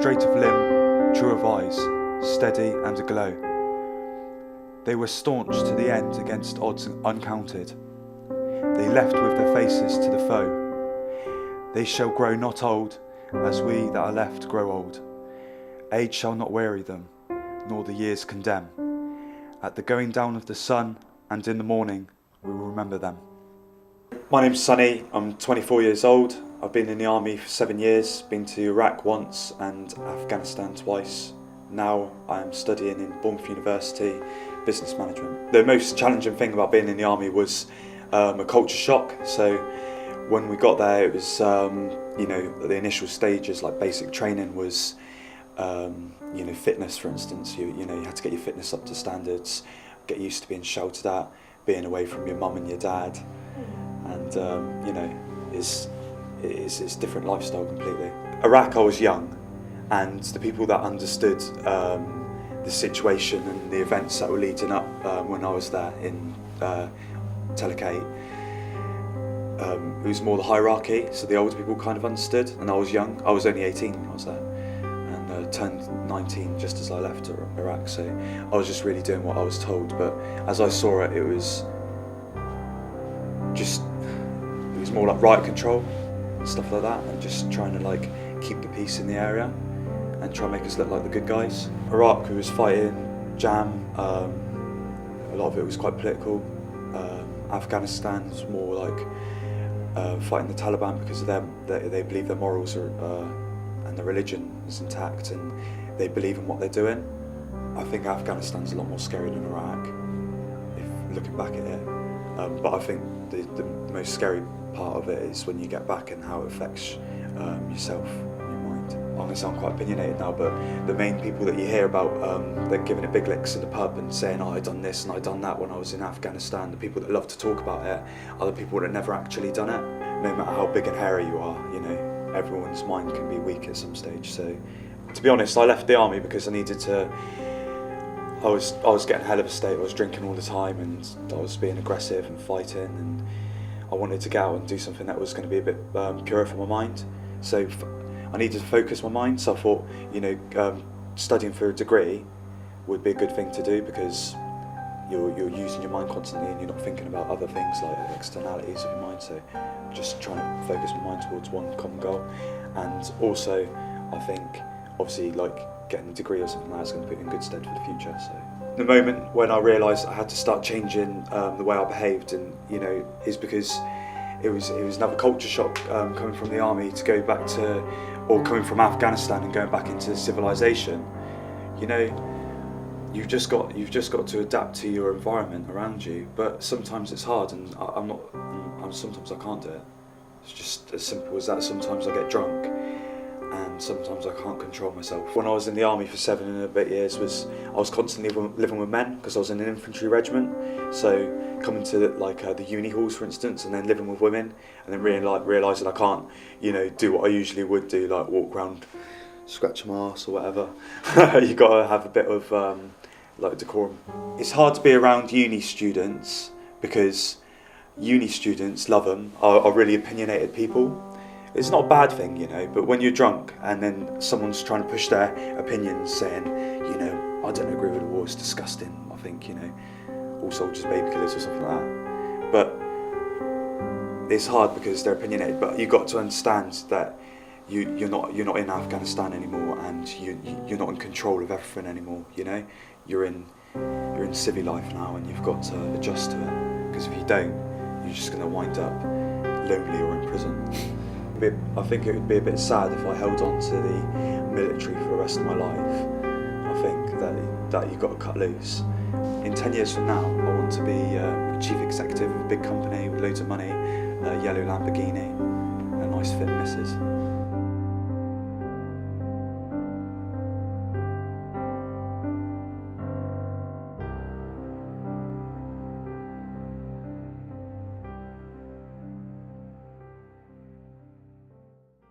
straight of limb, true of eyes, steady and aglow. They were staunch to the end against odds uncounted. They left with their faces to the foe. They shall grow not old, as we that are left grow old. Age shall not weary them, nor the years condemn. At the going down of the sun, and in the morning, we will remember them. My name's Sonny, I'm 24 years old. I've been in the army for 7 years, been to Iraq once and Afghanistan twice. Now I'm studying in Bournemouth University, business management. The most challenging thing about being in the army was a culture shock. So when we got there, it was, the initial stages, like basic training was, fitness, for instance. You had to get your fitness up to standards, get used to being shouted at, being away from your mum and your dad, and it's a different lifestyle completely. Iraq, I was young, and the people that understood the situation and the events that were leading up when I was there in Telekate, it was more the hierarchy, so the older people kind of understood, and I was young. I was only 18 when I was there, and turned 19 just as I left Iraq, so I was just really doing what I was told. But as I saw it, it was more like riot control and stuff like that, and just trying to keep the peace in the area and try and make us look like the good guys. Iraq, we was fighting jam, a lot of it was quite political. Afghanistan was more like fighting the Taliban because of they believe their morals are, and their religion is intact, and they believe in what they're doing. I think Afghanistan's a lot more scary than Iraq, if looking back at it. But I think the most scary part of it is when you get back and how it affects yourself and your mind. I'm going to sound quite opinionated now, but the main people that you hear about, they're giving it big licks in the pub and saying, oh, I done this and I done that when I was in Afghanistan. The people that love to talk about it are the people that never actually done it. No matter how big and hairy you are, everyone's mind can be weak at some stage. So, to be honest, I left the army because I needed to. I was getting a hell of a state. I was drinking all the time, and I was being aggressive and fighting, and I wanted to get out and do something that was going to be a bit purer for my mind. So I needed to focus my mind. So I thought, studying for a degree would be a good thing to do, because you're using your mind constantly and you're not thinking about other things like externalities of your mind. So just trying to focus my mind towards one common goal. And also, I think, obviously, getting a degree or something like that is going to put you in good stead for the future. So the moment when I realised I had to start changing the way I behaved, and is because it was another culture shock coming from the army to go back to, or coming from Afghanistan and going back into civilization. You've just got to adapt to your environment around you. But sometimes it's hard, and sometimes I can't do it. It's just as simple as that. Sometimes I get drunk, and sometimes I can't control myself. When I was in the army for 7 and a bit years, I was constantly living with men, because I was in an infantry regiment. So coming to the uni halls, for instance, and then living with women, and then realising I can't, do what I usually would do, like walk around, scratch my arse or whatever. You got to have a bit of decorum. It's hard to be around uni students, because uni students, love them, are really opinionated people. It's not a bad thing, but when you're drunk and then someone's trying to push their opinions, saying, I don't agree with the war, it's disgusting, I think, all soldiers baby killers or something like that. But it's hard because they're opinionated, but you've got to understand that you're not in Afghanistan anymore, and you're not in control of everything anymore, You're in civil life now, and you've got to adjust to it, because if you don't, you're just going to wind up lonely or in prison. I think it would be a bit sad if I held on to the military for the rest of my life. I think that you've got to cut loose. In 10 years from now, I want to be a chief executive of a big company with loads of money, a yellow Lamborghini, a nice fit missus.